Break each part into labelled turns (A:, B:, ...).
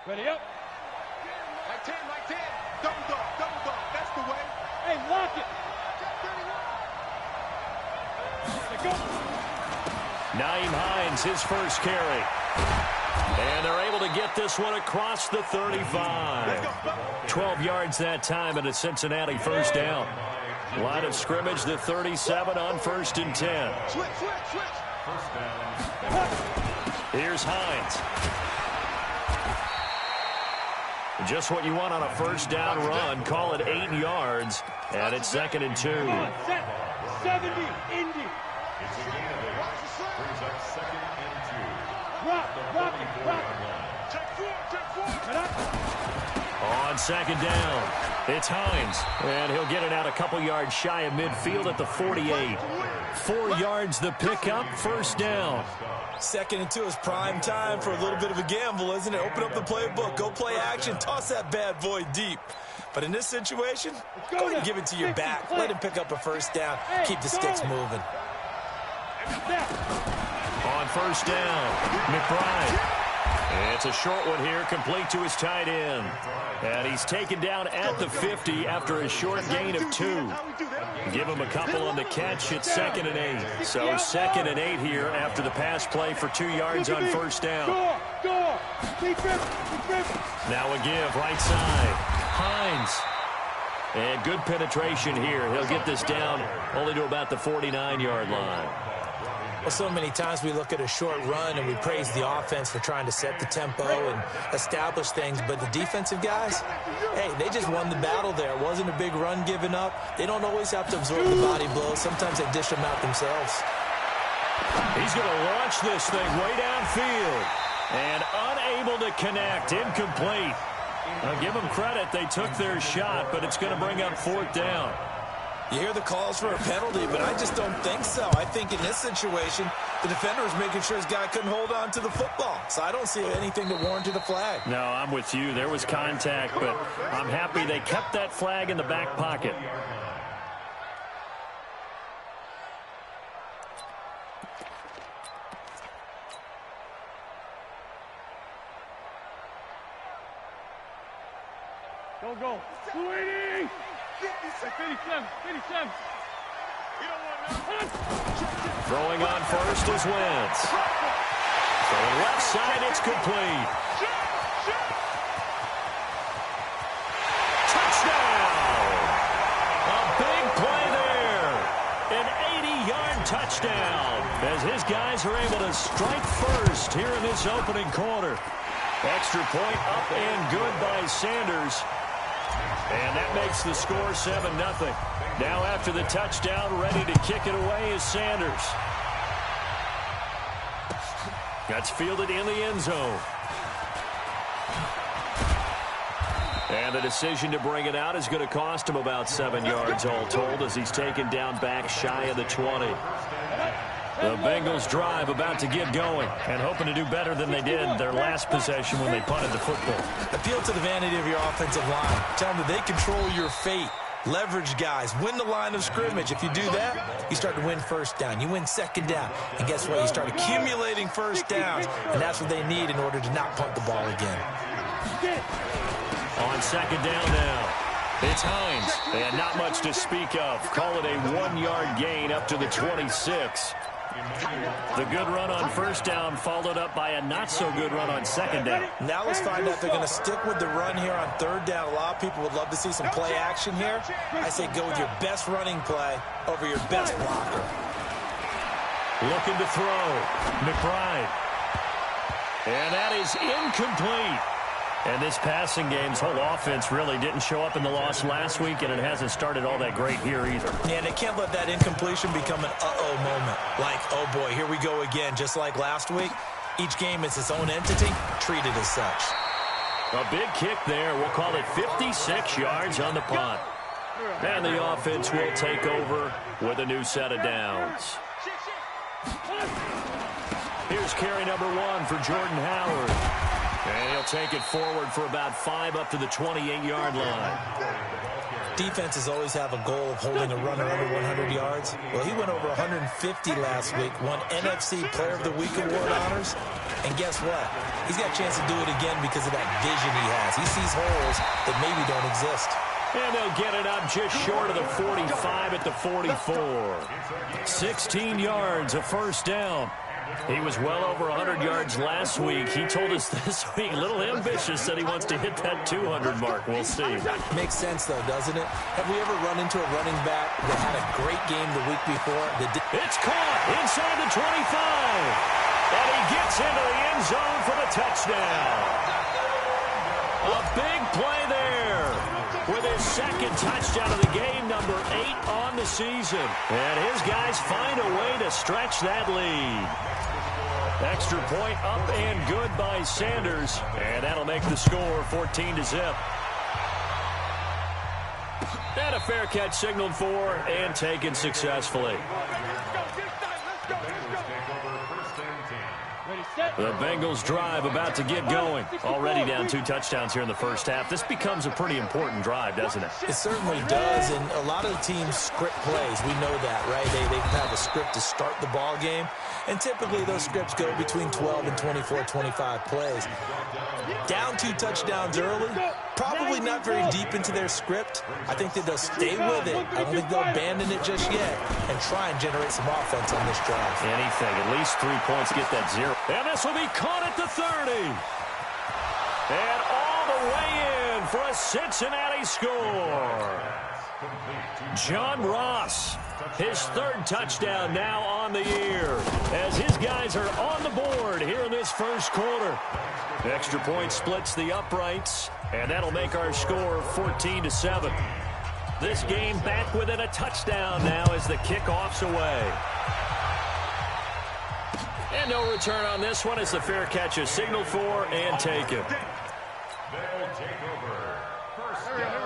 A: Ready up.
B: Like 10, like 10. Double dog, double dog. That's the way.
A: Hey, lock it. Go.
C: Naeem Hines, his first carry. And they're able to get this one across the 35. 12 yards that time and a Cincinnati first down. Line of scrimmage, the 37 on 1st and 10.
B: Switch, switch, switch.
C: Here's Hines. Just what you want on a first down run. Call it 8 yards, and it's 2nd and 2.
A: 70, Indy.
D: It's a gain of 8. Brings up 2nd and 2.
A: Rock.
B: Check four.
C: On 2nd down, it's Hines, and he'll get it out a couple yards shy of midfield at the 48. 4 yards the pickup, first down.
E: 2nd and 2 is prime time for a little bit of a gamble, isn't it? Open up the playbook, go play action, toss that bad boy deep. But in this situation, go ahead and give it to your back. Let him pick up a first down. Keep the sticks moving.
C: On first down, McBride. It's a short one here, complete to his tight end. And he's taken down at the 50 after a short gain of 2. Give him a couple on the catch. It's 2nd and 8. So 2nd and 8 here after the pass play for 2 yards on first down. Now a give, right side. Hines. And good penetration here. He'll get this down only to about the 49-yard line.
E: Well, so many times we look at a short run and we praise the offense for trying to set the tempo and establish things, but the defensive guys, hey, they just won the battle there. It wasn't a big run given up. They don't always have to absorb the body blows. Sometimes they dish them out themselves.
C: He's going to launch this thing way downfield and unable to connect. Incomplete. I'll give them credit. They took their shot, but it's going to bring up 4th down.
E: You hear the calls for a penalty, but I just don't think so. I think in this situation, the defender was making sure his guy couldn't hold on to the football. So I don't see anything to warrant a flag.
C: No, I'm with you. There was contact, but I'm happy they kept that flag in the back pocket.
A: Go. 280. 57.
C: Throwing on first is Wentz. For the left side, it's complete. Touchdown! A big play there. An 80-yard touchdown as his guys are able to strike first here in this opening quarter. Extra point up and good by Sanders. And that makes the score 7-0. Now after the touchdown, ready to kick it away is Sanders. That's fielded in the end zone. And the decision to bring it out is going to cost him about 7 yards all told as he's taken down back shy of the 20. The Bengals drive about to get going and hoping to do better than they did their last possession when they punted the football.
E: Appeal to the vanity of your offensive line. Tell them that they control your fate. Leverage guys. Win the line of scrimmage. If you do that, you start to win first down. You win 2nd down. And guess what? You start accumulating first downs. And that's what they need in order to not punt the ball again.
C: On 2nd down now, it's Hines. And not much to speak of. Call it a 1-yard gain up to the 26. The good run on first down followed up by a not-so-good run on 2nd down.
E: Now let's find out if they're going to stick with the run here on 3rd down. A lot of people would love to see some play action here. I say go with your best running play over your best blocker.
C: Looking to throw. McBride. And that is incomplete. And this passing game's whole offense really didn't show up in the loss last week, and it hasn't started all that great here either.
E: Yeah, and they can't let that incompletion become an uh-oh moment. Like, oh boy, here we go again, just like last week. Each game is its own entity, treated as such.
C: A big kick there. We'll call it 56 yards on the punt. And the offense will take over with a new set of downs. Here's carry number 1 for Jordan Howard. And he'll take it forward for about 5 up to the 28-yard line.
E: Defenses always have a goal of holding a runner under 100 yards. Well, he went over 150 last week, won NFC Player of the Week award honors, And guess what? He's got a chance to do it again because of that vision he has. He sees holes that maybe don't exist.
C: And they'll get it up just short of the 45 at the 44. 16 yards, a first down. He was well over 100 yards last week. He told us this week, a little ambitious, said he wants to hit that 200 mark. We'll see.
E: Makes sense, though, doesn't it? Have we ever run into a running back that had a great game the week before?
C: It's caught inside the 25. And he gets into the end zone for the touchdown. A big play there with his second touchdown of the game, number 8 on the season. And his guys find a way to stretch that lead. Extra point up and good by Sanders. And that'll make the score 14-0. And a fair catch signaled for and taken successfully. The Bengals drive about to get going. Already down 2 touchdowns here in the first half. This becomes a pretty important drive, doesn't it?
E: It certainly does, and a lot of the teams script plays. We know that, right? They have a script to start the ball game, and typically those scripts go between 12 and 24, 25 plays. Down 2 touchdowns early, probably not very deep into their script. I think that they'll stay with it. I don't think they'll abandon it just yet and try and generate some offense on this drive.
C: Anything, at least 3 points, get that 0. And this will be caught at the 30. And all the way in for a Cincinnati score. John Ross, his 3rd touchdown now on the year, as his guys are on the board here in this first quarter. Extra point splits the uprights, and that'll make our score 14-7. This game back within a touchdown now as the kickoff's away. And no return on this one as the fair catch is signaled for and taken.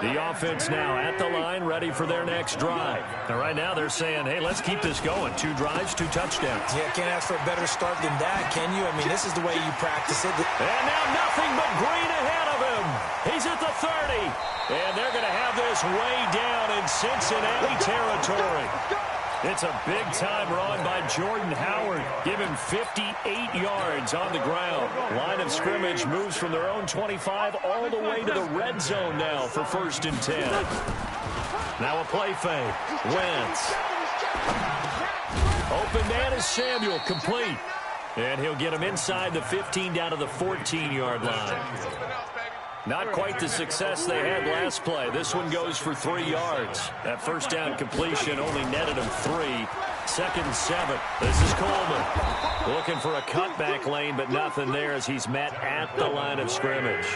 C: The offense now at the line, ready for their next drive. And right now they're saying, hey, let's keep this going. 2 drives, 2 touchdowns.
E: Yeah, can't ask for a better start than that, can you? I mean, this is the way you practice it.
C: And now nothing but green ahead of him. He's at the 30. And they're going to have this way down in Cincinnati territory. It's a big-time run by Jordan Howard. Give him 58 yards on the ground. Line of scrimmage moves from their own 25 all the way to the red zone now for 1st and 10. Now a play fake. Wentz. Open man is Samuel, complete. And he'll get him inside the 15 down to the 14-yard line. Not quite the success they had last play. This one goes for 3 yards. That first down completion only netted him 3. 2nd and 7. This is Coleman. Looking for a cutback lane, but nothing there as he's met at the line of scrimmage.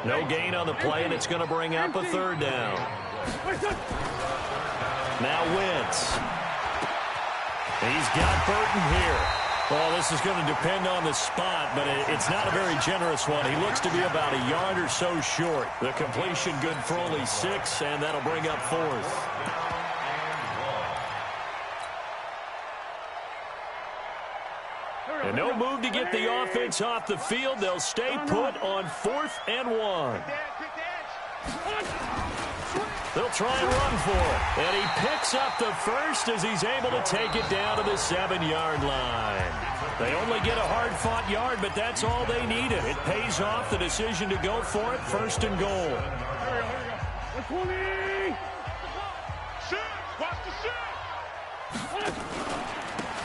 C: No gain on the play, and it's going to bring up a 3rd down. Now Wentz. He's got Burton here. Well, this is going to depend on the spot, but it's not a very generous one. He looks to be about a yard or so short. The completion good for only 6, and that'll bring up 4th. And no move to get the offense off the field. They'll stay put on 4th and 1. They'll try and run for it. And he picks up the first as he's able to take it down to the 7-yard line. They only get a hard-fought yard, but that's all they needed. It pays off the decision to go for it, 1st and goal.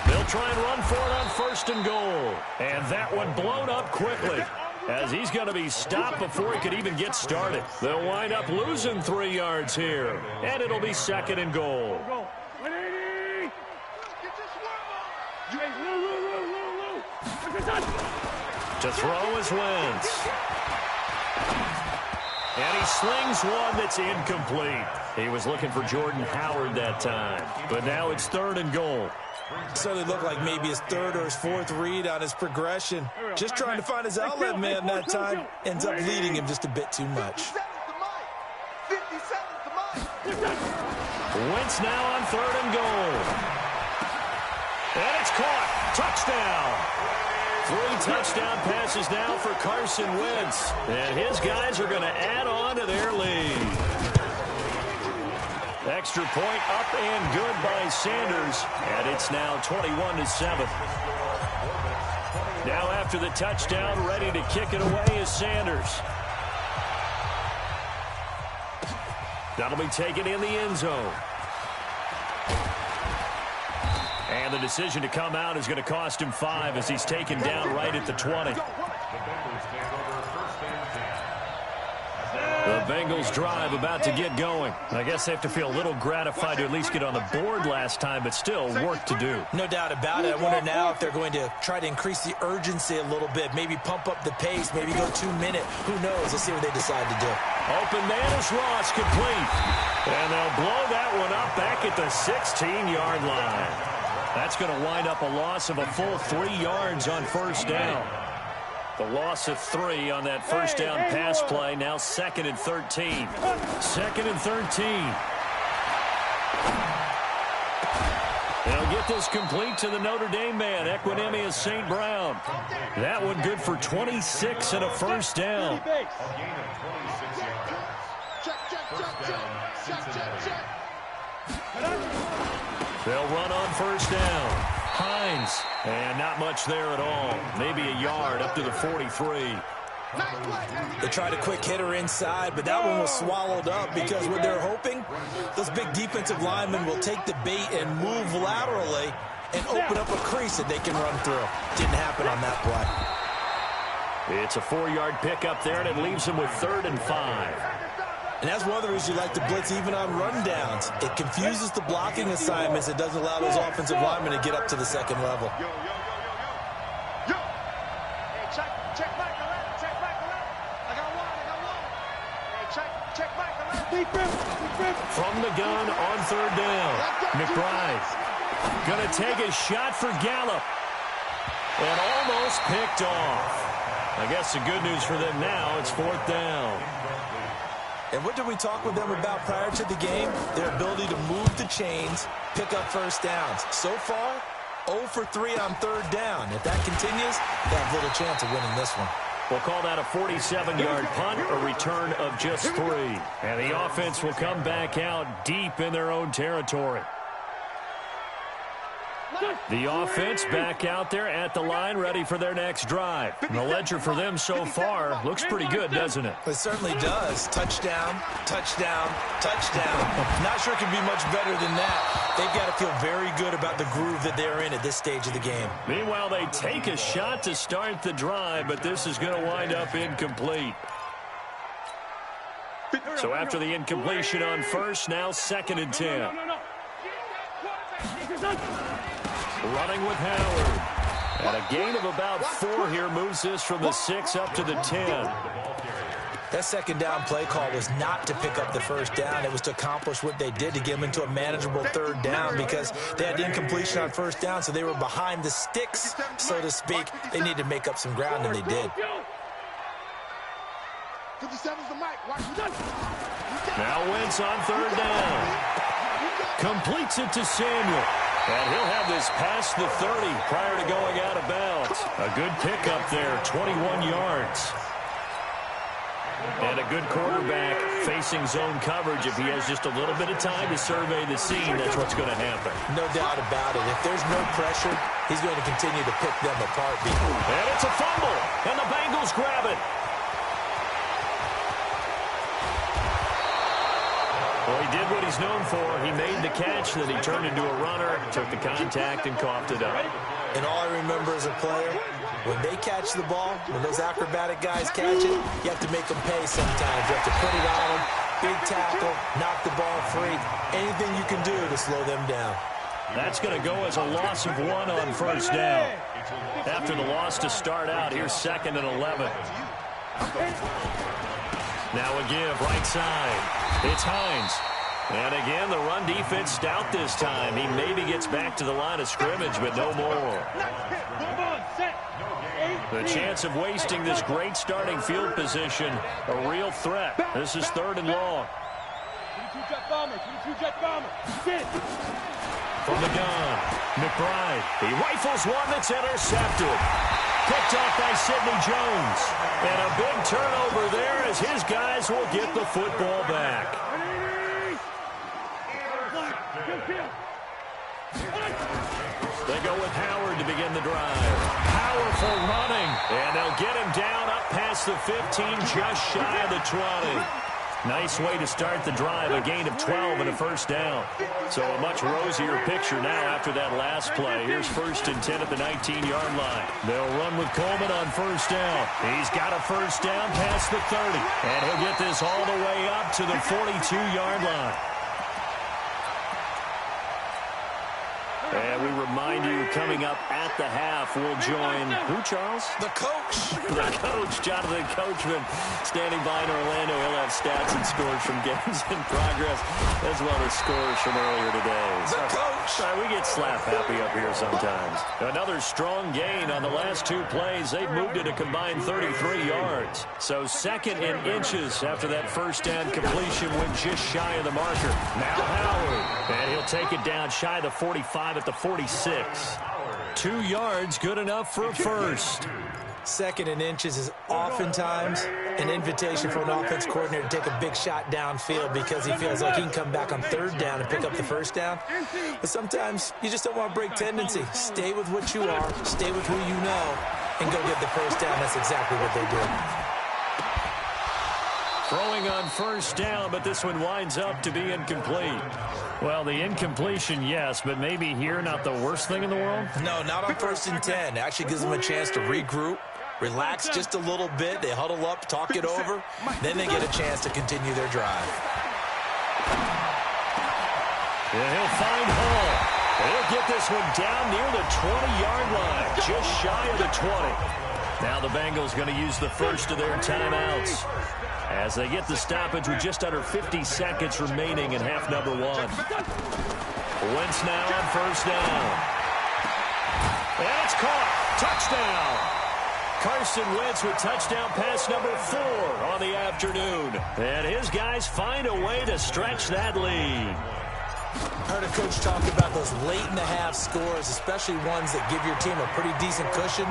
C: They'll try and run for it on 1st and goal. And that one blown up quickly, as he's going to be stopped before he could even get started. They'll wind up losing 3 yards here, and it'll be 2nd and goal. To throw is Wentz. And he slings one that's incomplete. He was looking for Jordan Howard that time, but now it's 3rd and goal.
E: So it looked like maybe his 3rd or his 4th read on his progression. Just trying to find his outlet man that time. Ends up leading him just a bit too much.
C: Wentz now on 3rd and goal. And it's caught. Touchdown. 3 touchdown passes now for Carson Wentz. And his guys are going to add on to their lead. Extra point up and good by Sanders. And it's now 21-7. Now after the touchdown, ready to kick it away is Sanders. That'll be taken in the end zone. And the decision to come out is going to cost him 5 as he's taken down right at the 20. The Bengals drive about to get going. I guess they have to feel a little gratified to at least get on the board last time, but still work to do.
E: No doubt about it. I wonder now if they're going to try to increase the urgency a little bit, maybe pump up the pace, maybe go 2-minute. Who knows? Let's see what they decide to do.
C: Open man is Ross, complete. And they'll blow that one up back at the 16-yard line. That's going to wind up a loss of a full 3 yards on first down. The loss of 3 on that first down pass play. Now 2nd and 13. 2nd and 13. They'll get this complete to the Notre Dame man, Equinemius St. Brown. That one good for 26 and a first down. They'll run on first down. Hines, and not much there at all. Maybe a yard up to the 43.
E: They tried a quick hitter inside, but that one was swallowed up because what they're hoping, those big defensive linemen will take the bait and move laterally and open up a crease that they can run through. Didn't happen on that play.
C: It's a 4-yard pickup there, and it leaves them with 3rd and 5.
E: And that's one of the reasons you like to blitz even on rundowns. It confuses the blocking assignments. It doesn't allow those offensive linemen to get up to the second level.
B: Hey, check back the left. Check back the left. I got one. Hey, check back the left.
C: From the gun on 3rd down. McBride going to take a shot for Gallup. And almost picked off. I guess the good news for them now, it's 4th down.
E: And what did we talk with them about prior to the game? Their ability to move the chains, pick up first downs. So far, 0 for 3 on 3rd down. If that continues, they have little chance of winning this one.
C: We'll call that a 47-yard punt, a return of just 3. And the offense will come back out deep in their own territory. The offense back out there at the line, ready for their next drive. And the ledger for them so far looks pretty good, doesn't it?
E: It certainly does. Touchdown, touchdown, touchdown. Not sure it can be much better than that. They've got to feel very good about the groove that they're in at this stage of the game.
C: Meanwhile, they take a shot to start the drive, but this is going to wind up incomplete. So after the incompletion on first, now 2nd and 10. Running with Howard. And a gain of about 4 here moves this from the 6 up to the 10.
E: That 2nd down play call was not to pick up the first down. It was to accomplish what they did to get them into a manageable 3rd down because they had incompletion on first down, so they were behind the sticks, so to speak. They needed to make up some ground, and they did.
C: Now Wentz on 3rd down. Completes it to Samuel. And he'll have this past the 30 prior to going out of bounds. A good pickup there, 21 yards. And a good quarterback facing zone coverage. If he has just a little bit of time to survey the scene, that's what's going to happen.
E: No doubt about it. If there's no pressure, he's going to continue to pick them apart.
C: And it's a fumble, and the Bengals grab it. Well, he did what he's known for. He made the catch, then he turned into a runner, took the contact, and coughed it up.
E: And all I remember as a player, when they catch the ball, when those acrobatic guys catch it, you have to make them pay sometimes. You have to put it on them, big tackle, knock the ball free. Anything you can do to slow them down.
C: That's going to go as a loss of 1 on first down. After the loss to start out, here's 2nd and 11. Now a give, right side. It's Hines. And again, the run defense stout this time. He maybe gets back to the line of scrimmage, but no more. The chance of wasting this great starting field position, a real threat. This is 3rd and long. From the gun, McBride. He rifles one that's intercepted. Picked off by Sidney Jones. And a big turnover there as his guys will get the football back. They go with Howard to begin the drive. Powerful Powerful running. And they'll get him down up past the 15, just shy of the 20. Nice way to start the drive, a gain of 12 and a first down. So a much rosier picture now after that last play. Here's 1st and 10 at the 19-yard line. They'll run with Coleman on first down. He's got a first down past the 30. And he'll get this all the way up to the 42-yard line. And we remind you, coming up at the half, we'll join who, Charles?
E: The coach.
C: The coach, Jonathan Coachman, standing by in Orlando. He'll have stats and scores from games in progress, as well as scores from earlier today.
E: The coach.
C: We get slap happy up here sometimes. Another strong gain on the last 2 plays. They've moved it a combined 33 yards. So 2nd and inches after that first down completion went just shy of the marker. Now Howard, and he'll take it down shy of the 45 at the 46. 2 yards, good enough for a first.
E: 2nd and inches is oftentimes an invitation for an offense coordinator to take a big shot downfield because he feels like he can come back on 3rd down and pick up the first down. But sometimes you just don't want to break tendency. Stay with what you are, stay with who you know, and go get the first down. That's exactly what they did.
C: Throwing on first down, but this one winds up to be incomplete. Well, the incompletion, yes, but maybe here not the worst thing in the world?
E: No, not on 1st and 10. It actually gives them a chance to regroup, relax just a little bit. They huddle up, talk it over. Then they get a chance to continue their drive.
C: And he'll find Hall. He'll get this one down near the 20-yard line, just shy of the 20. Now the Bengals going to use the first of their timeouts as they get the stoppage with just under 50 seconds remaining in half number 1. Wentz now on first down. And it's caught. Touchdown. Carson Wentz with touchdown pass number 4 on the afternoon. And his guys find a way to stretch that lead.
E: I heard a coach talk about those late-in-the-half scores, especially ones that give your team a pretty decent cushion.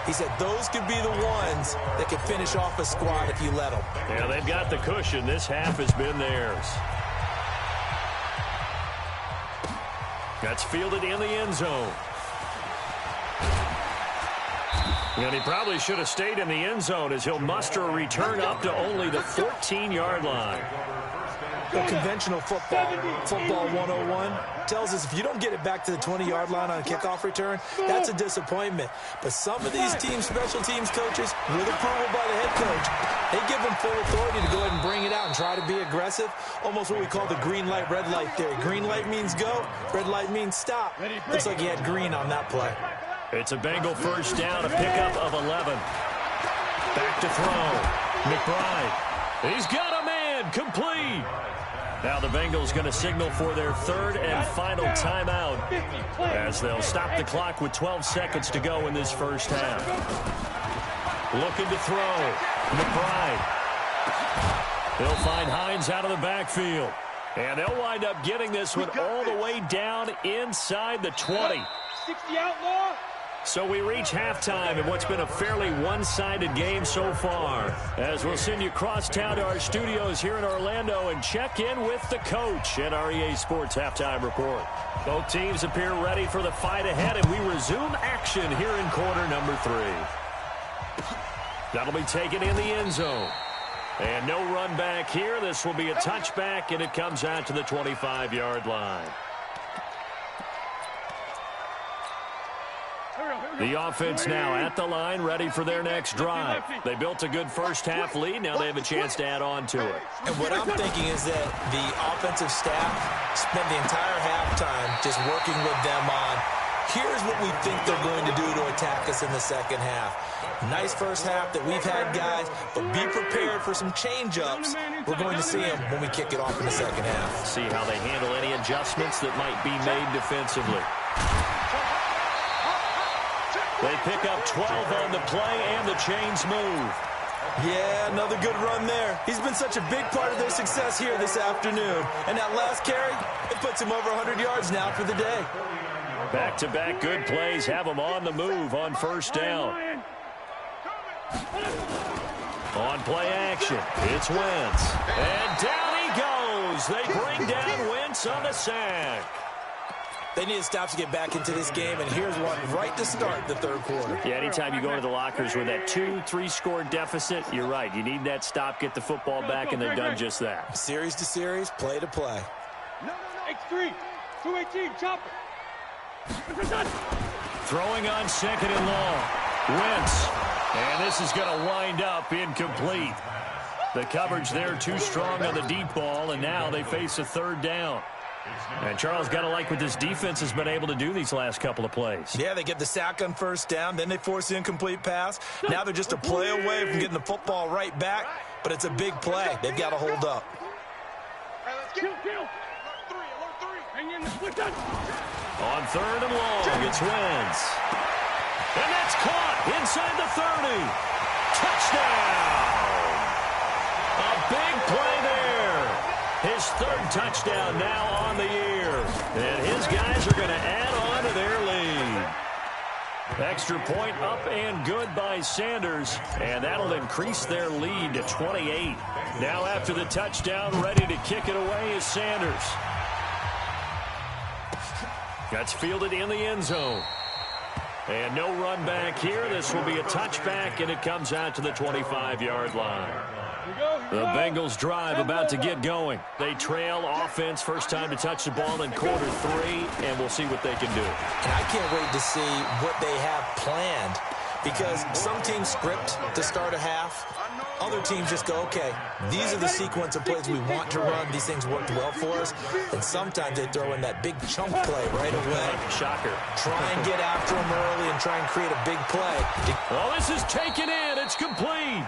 E: He said those could be the ones that could finish off a squad if you let them.
C: Yeah, they've got the cushion. This half has been theirs. That's fielded in the end zone. And he probably should have stayed in the end zone as he'll muster a return up to only the 14-yard line.
E: Well, conventional football 101 tells us if you don't get it back to the 20-yard line on a kickoff return, that's a disappointment. But some of these team special teams coaches, with approval by the head coach, they give them full authority to go ahead and bring it out and try to be aggressive, almost what we call the green light, red light theory. Green light means go, red light means stop. Looks like he had green on that play.
C: It's a Bengal first down, a pickup of 11. Back to throw. McBride. He's got a man, complete. Now the Bengals going to signal for their 3rd and final timeout as they'll stop the clock with 12 seconds to go in this first half. Looking to throw. McBride. They'll find Hines out of the backfield. And they'll wind up getting this one all the way down inside the 20.
A: 60 outlaw.
C: So we reach halftime in what's been a fairly one-sided game so far. As we'll send you across town to our studios here in Orlando and check in with the coach at our EA Sports Halftime Report. Both teams appear ready for the fight ahead, and we resume action here in quarter number 3. That'll be taken in the end zone. And no run back here. This will be a touchback, and it comes out to the 25-yard line. The offense now at the line, ready for their next drive. They built a good first-half lead. Now they have a chance to add on to it.
E: And what I'm thinking is that the offensive staff spent the entire halftime just working with them on, here's what we think they're going to do to attack us in the second half. Nice first half that we've had, guys, but be prepared for some change-ups. We're going to see them when we kick it off in the second half.
C: See how they handle any adjustments that might be made defensively. They pick up 12 on the play, and the chains move.
E: Yeah, another good run there. He's been such a big part of their success here this afternoon. And that last carry, it puts him over 100 yards now for the day.
C: Back-to-back good plays have him on the move on first down. On play action, it's Wentz. And down he goes. They bring down Wentz on the sack.
E: They need a stop to get back into this game, and here's one right to start the third quarter.
C: Yeah, anytime you go to the lockers with that 2-3 score deficit, you're right. You need that stop, get the football back, and they've done just that.
E: Series to series, play to play.
A: X3, 218, chopper.
C: Throwing on second and long. Wentz. And this is going to wind up incomplete. The coverage there too strong on the deep ball, and now they face a third down. And Charles, got to like what this defense has been able to do these last couple of plays.
E: Yeah, they get the sack on first down, then they force the incomplete pass. Now they're just a play away from getting the football right back, but it's a big play. They've got to hold up.
A: Kill. Hang in, split touch.
C: On third and long, it's Wentz. And that's caught inside the 30. Touchdown! A big play there. His third touchdown now on the year. And his guys are going to add on to their lead. Extra point up and good by Sanders. And that'll increase their lead to 28. Now after the touchdown, ready to kick it away is Sanders. That's fielded in the end zone. And no run back here. This will be a touchback, and it comes out to the 25-yard line. The Bengals drive about to get going. They trail offense, first time to touch the ball in quarter 3, and we'll see what they can do.
E: And I can't wait to see what they have planned, because some teams script to start a half. Other teams just go, okay, these are the sequence of plays we want to run. These things worked well for us. And sometimes they throw in that big chunk play right away.
C: Shocker.
E: Try and get after them early and try and create a big play.
C: Oh, this is taken in. It's complete.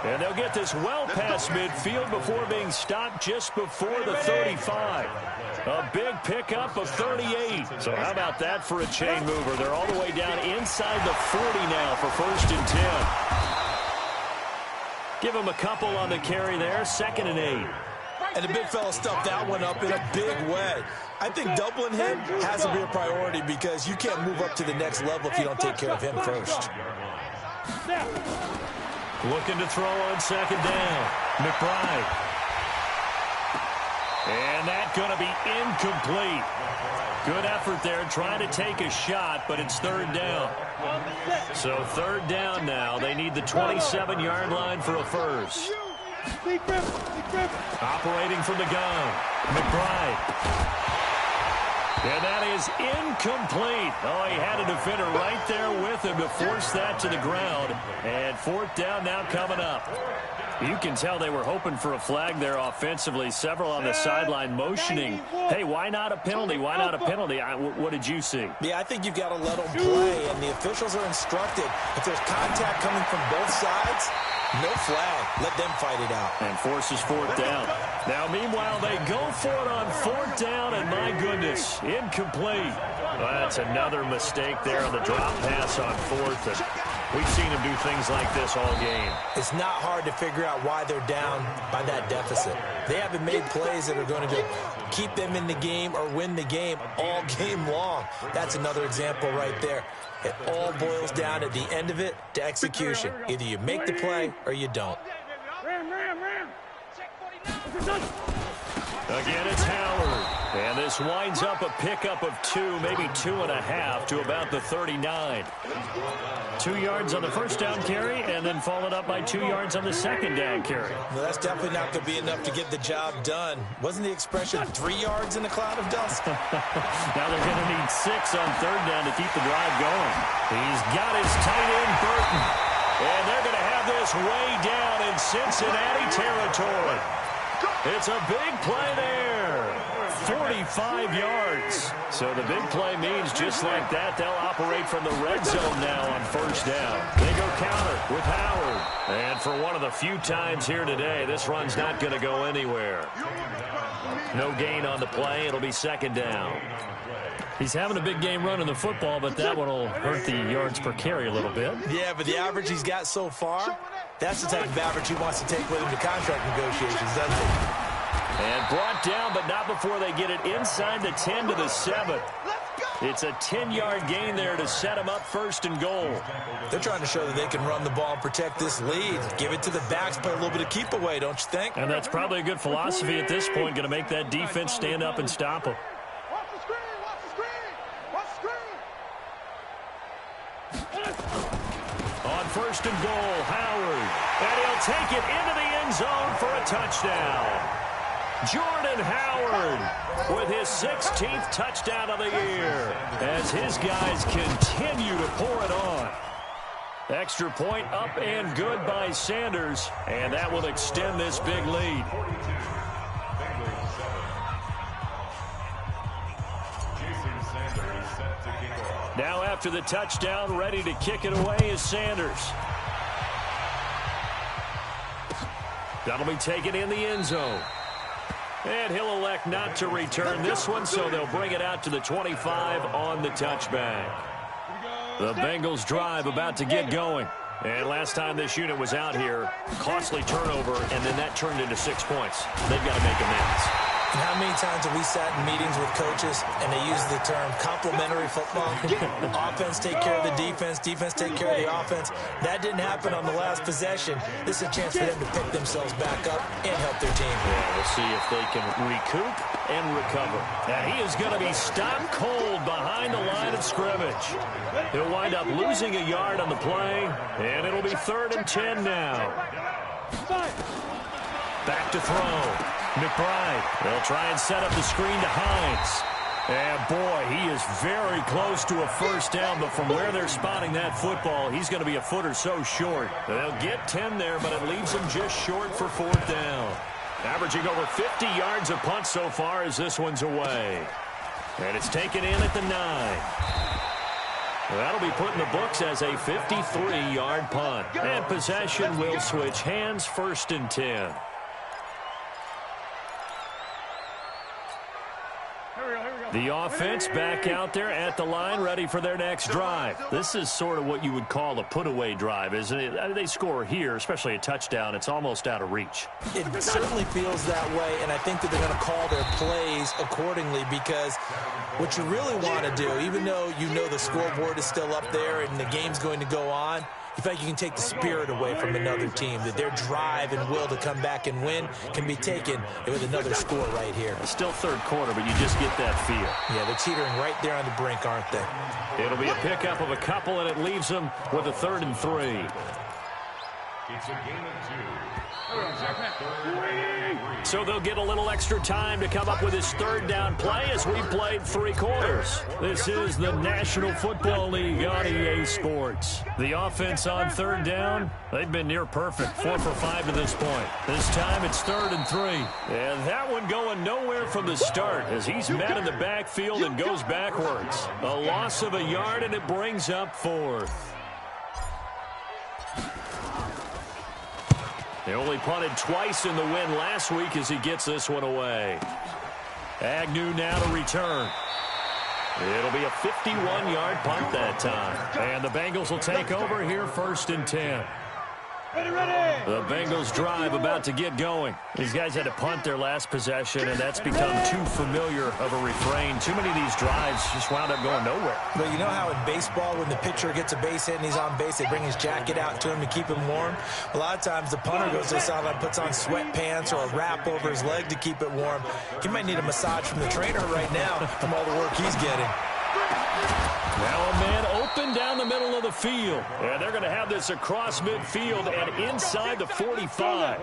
C: And they'll get this well past midfield before being stopped just before the 35. A big pickup of 38. So how about that for a chain mover? They're all the way down inside the 40 now for first and 10. Give him a couple on the carry there, 2nd and 8.
E: And the big fella stuffed that one up in a big way. I think doubling him has to be a priority, because you can't move up to the next level if you don't take care of him first.
C: Looking to throw on 2nd down. McBride. And that's going to be incomplete. Good effort there, trying to take a shot, but it's 3rd down. So 3rd down now. They need the 27-yard line for a first. Operating from the gun, McBride. And that is incomplete. Oh, he had a defender right there with him to force that to the ground. And 4th down now coming up. You can tell they were hoping for a flag there offensively. Several on the sideline motioning. Hey, why not a penalty? Why not a penalty? What did you see?
E: Yeah, I think you've got to let them play, and the officials are instructed. If there's contact coming from both sides, no flag. Let them fight it out.
C: And forces 4th down. Now, meanwhile, they go for it on 4th down, and my goodness, incomplete. Well, that's another mistake there on the drop pass on 4th. And we've seen him do things like this all game.
E: It's not hard to figure out why they're down by that deficit. They haven't made plays that are going to keep them in the game or win the game all game long. That's another example right there. It all boils down at the end of it to execution. Either you make the play or you don't.
C: Again, it's Howard. And this winds up a pickup of 2, maybe 2.5 to about the 39. 2 yards on the first down carry, and then followed up by 2 yards on the second down carry.
E: Well, that's definitely not going to be enough to get the job done. Wasn't the expression 3 yards in a cloud of dust?
C: Now they're going to need 6 on 3rd down to keep the drive going. He's got his tight end, Burton. And they're going to have this way down in Cincinnati territory. It's a big play there. 45 yards. So the big play means just like that, they'll operate from the red zone now on 1st down. They go counter with Howard. And for one of the few times here today, this run's not going to go anywhere. No gain on the play. It'll be 2nd down. He's having a big game running the football, but that one will hurt the yards per carry a little bit.
E: Yeah, but the average he's got so far, that's the type of average he wants to take with him to contract negotiations, doesn't he?
C: And brought down, but not before they get it inside the 10 to the 7. It's a 10-yard gain there to set them up 1st and goal.
E: They're trying to show that they can run the ball and protect this lead. Give it to the backs, play a little bit of keep away, don't you think?
C: And that's probably a good philosophy at this point, going to make that defense stand up and stop them. first and goal. Howard. And he'll take it into the end zone for a touchdown. Jordan Howard with his 16th touchdown of the year as his guys continue to pour it on. Extra point up and good by Sanders, and that will extend this big lead. Now after the touchdown, ready to kick it away is Sanders. That'll be taken in the end zone. And he'll elect not to return this one, so they'll bring it out to the 25 on the touchback. The Bengals drive about to get going. And last time this unit was out here, costly turnover, and then that turned into 6 points. They've got to make amends.
E: And how many times have we sat in meetings with coaches and they use the term complementary football? Offense take care of the defense, defense take care of the offense. That didn't happen on the last possession. This is a chance for them to pick themselves back up and help their team.
C: Yeah, we'll see if they can recoup and recover. Now he is going to be stopped cold behind the line of scrimmage. He'll wind up losing a yard on the play, and it'll be 3rd and 10 now. Back to throw. McBride. They'll try and set up the screen to Hines. And boy, he is very close to a first down, but from where they're spotting that football, he's going to be a foot or so short. They'll get 10 there, but it leaves him just short for 4th down. Averaging over 50 yards a punt so far as this one's away. And it's taken in at the 9. That'll be put in the books as a 53-yard punt. And possession will switch hands, 1st and 10. The offense back out there at the line, ready for their next drive. This is sort of what you would call a put-away drive, isn't it? I mean, they score here, especially a touchdown. It's almost out of reach.
E: It certainly feels that way, and I think that they're going to call their plays accordingly because what you really want to do, even though you know the scoreboard is still up there and the game's going to go on, you feel like you can take the spirit away from another team, that their drive and will to come back and win can be taken with another score right here.
C: It's still 3rd quarter, but you just get that feel.
E: Yeah, they're teetering right there on the brink, aren't they?
C: It'll be a pickup of a couple, and it leaves them with a 3rd and 3.
D: It's a game of 2.
C: So they'll get a little extra time to come up with his 3rd down play as we've played 3 quarters. This is the National Football League on EA Sports. The offense on 3rd down, they've been near perfect, 4 for 5 to this point. This time it's 3rd and 3. And that one going nowhere from the start as he's met in the backfield and goes backwards. A loss of a yard, and it brings up 4th. They only punted twice in the win last week as he gets this one away. Agnew now to return. It'll be a 51-yard punt that time. And the Bengals will take over here 1st and 10. The Bengals drive about to get going. These guys had to punt their last possession, and that's become too familiar of a refrain. Too many of these drives just wound up going nowhere.
E: But you know how in baseball, when the pitcher gets a base hit and he's on base, they bring his jacket out to him to keep him warm? A lot of times the punter goes to the sideline, puts on sweatpants or a wrap over his leg to keep it warm. He might need a massage from the trainer right now from all the work he's getting.
C: Now a man open down the middle of the field. And they're going to have this across midfield and inside the 45.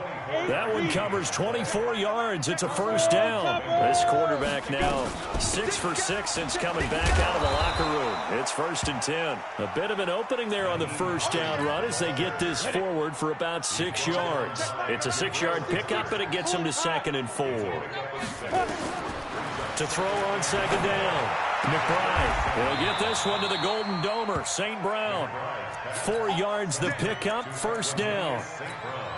C: That one covers 24 yards. It's a 1st down. This quarterback now 6 for 6 since coming back out of the locker room. It's 1st and 10. A bit of an opening there on the 1st down run as they get this forward for about 6 yards. It's a 6-yard pickup, and it gets them to 2nd and 4. To throw on 2nd down. McBride will get this one to the Golden Domer, St. Brown. 4 yards the pickup, 1st down.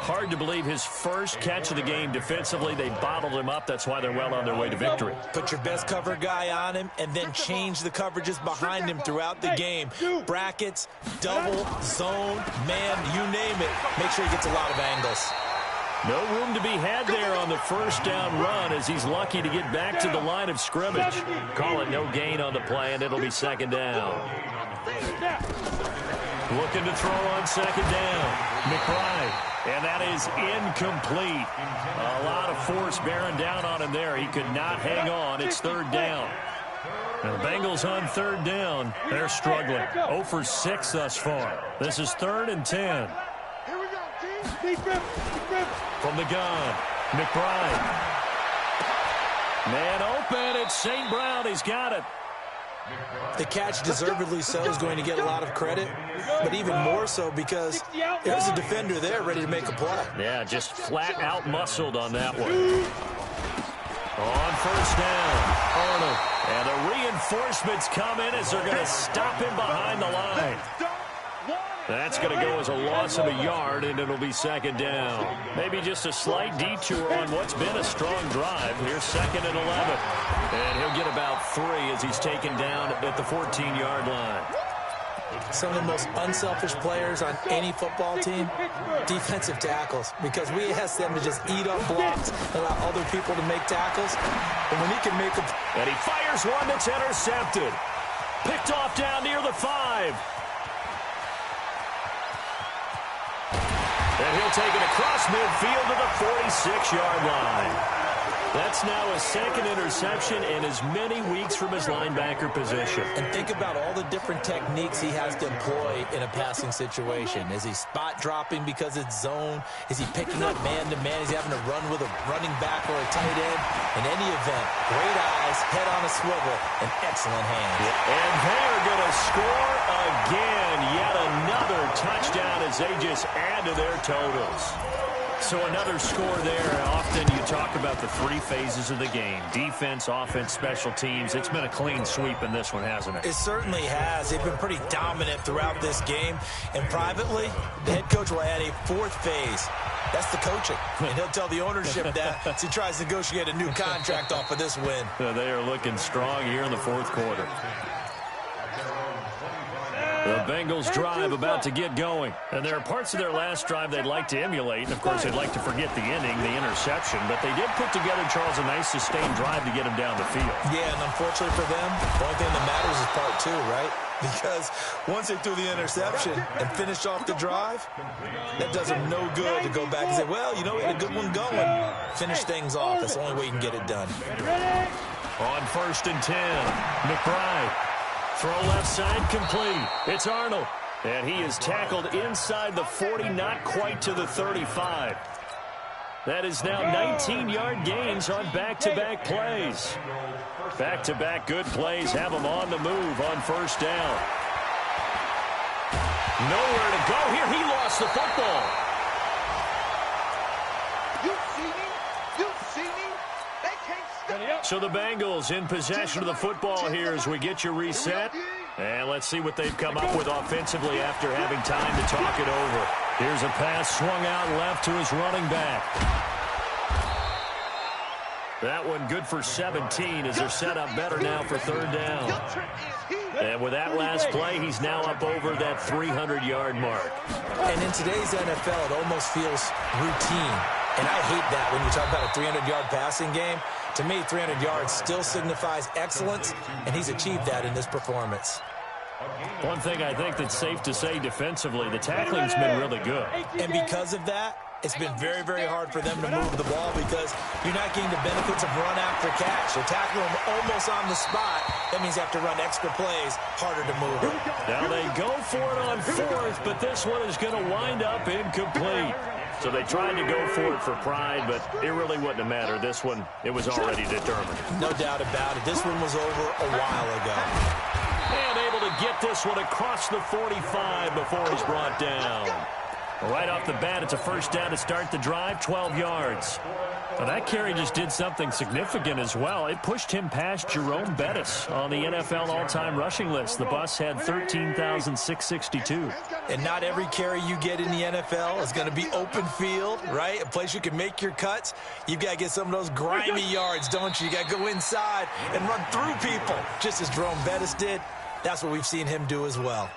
C: Hard to believe his first catch of the game defensively. They bottled him up. That's why they're well on their way to victory.
E: Put your best cover guy on him and then change the coverages behind him throughout the game. Brackets, double, zone, man, you name it. Make sure he gets a lot of angles.
C: No room to be had there on the 1st down run as he's lucky to get back to the line of scrimmage. Call it no gain on the play, and it'll be 2nd down. Looking to throw on 2nd down. McBride, and that is incomplete. A lot of force bearing down on him there. He could not hang on. It's 3rd down. And the Bengals on third down. They're struggling. 0 for 6 thus far. This is 3rd and 10.
B: Here we go, team.
C: From the gun, McBride. Man open. It's St. Brown. He's got it.
E: The catch, deservedly so, is going to get a lot of credit, but even more so because there's a defender there ready to make a play.
C: Yeah, just flat out muscled on that one. On first down, Arnold. And the reinforcements come in as they're going to stop him behind the line. That's going to go as a loss of a yard, and it'll be 2nd down. Maybe just a slight detour on what's been a strong drive. Here's 2nd and 11. And he'll get about 3 as he's taken down at the 14-yard line.
E: Some of the most unselfish players on any football team, defensive tackles, because we ask them to just eat up blocks and allow other people to make tackles. And when he can make them...
C: And he fires one that's intercepted. Picked off down near the 5. And he'll take it across midfield to the 46-yard line. That's now his 2nd interception in as many weeks from his linebacker position.
E: And think about all the different techniques he has to employ in a passing situation. Is he spot dropping because it's zone? Is he picking up man-to-man? Is he having to run with a running back or a tight end? In any event, great eyes, head on a swivel, and excellent hands.
C: And they're going to score again. Yet another touchdown as they just add to their totals. So another score there. Often you talk about the 3 phases of the game. Defense, offense, special teams. It's been a clean sweep in this one, hasn't it?
E: It certainly has. They've been pretty dominant throughout this game. And privately, the head coach will add a 4th phase. That's the coaching. And he'll tell the ownership that as he tries to negotiate a new contract off of this win.
C: They are looking strong here in the 4th quarter. The Bengals drive about to get going. And there are parts of their last drive they'd like to emulate. And, of course, they'd like to forget the inning, the interception. But they did put together, Charles, a nice sustained drive to get him down the field.
E: Yeah, and unfortunately for them, the only thing that matters is part 2, right? Because once they threw the interception and finished off the drive, that does them no good to go back and say, well, you know, we had a good one going. Finish things off. That's the only way you can get it done.
C: On 1st and 10, McBride. Throw left side complete. It's Arnold. And he is tackled inside the 40, not quite to the 35. That is now 19-yard gains on back-to-back plays. Back-to-back good plays have them on the move on first down. Nowhere to go here. He lost the football.
B: You see me? You see me? They can't stop.
C: So the Bengals in possession of the football here as we get you reset. And let's see what they've come up with offensively after having time to talk it over. Here's a pass swung out left to his running back. That one good for 17 as they're set up better now for 3rd down. And with that last play, he's now up over that 300-yard mark.
E: And in today's NFL, it almost feels routine. And I hate that when you talk about a 300-yard passing game. To me, 300 yards still signifies excellence, and he's achieved that in this performance.
C: One thing I think that's safe to say defensively, the tackling's been really good.
E: And because of that, it's been very, very hard for them to move the ball because you're not getting the benefits of run after catch. They're tackling them almost on the spot. That means you have to run extra plays, harder to move them.
C: Now they go for it on 4th, but this one is going to wind up incomplete. So they tried to go for it for pride, but it really wouldn't have mattered. This one, it was already determined.
E: No doubt about it. This one was over a while ago.
C: And able to get this one across the 45 before he's brought down. Right off the bat, it's a first down to start the drive, 12 yards. Now that carry just did something significant as well. It pushed him past Jerome Bettis on the NFL all-time rushing list. The bus had 13,662.
E: And not every carry you get in the NFL is going to be open field, right? A place you can make your cuts. You've got to get some of those grimy yards, don't you? You got to go inside and run through people, just as Jerome Bettis did. That's what we've seen him do as well.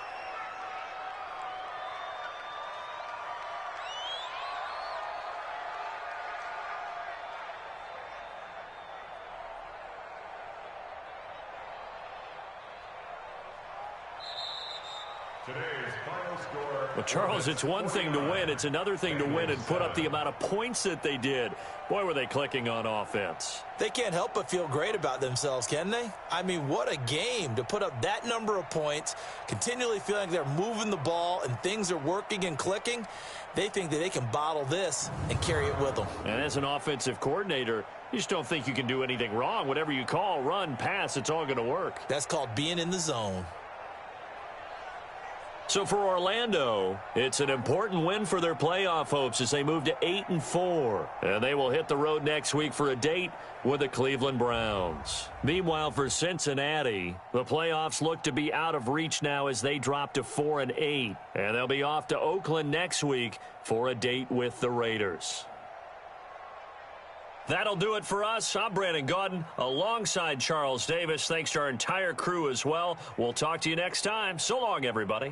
D: Today's final score.
C: Well, Charles, it's one thing to win. It's another thing to win and put up the amount of points that they did. Boy, were they clicking on offense.
E: They can't help but feel great about themselves, can they? I mean, what a game to put up that number of points, continually feeling like they're moving the ball and things are working and clicking. They think that they can bottle this and carry it with them.
C: And as an offensive coordinator, you just don't think you can do anything wrong. Whatever you call, run, pass, it's all going to work.
E: That's called being in the zone.
C: So for Orlando, it's an important win for their playoff hopes as they move to 8-4. And they will hit the road next week for a date with the Cleveland Browns. Meanwhile, for Cincinnati, the playoffs look to be out of reach now as they drop to 4-8. And they'll be off to Oakland next week for a date with the Raiders. That'll do it for us. I'm Brandon Gaudin alongside Charles Davis. Thanks to our entire crew as well. We'll talk to you next time. So long, everybody.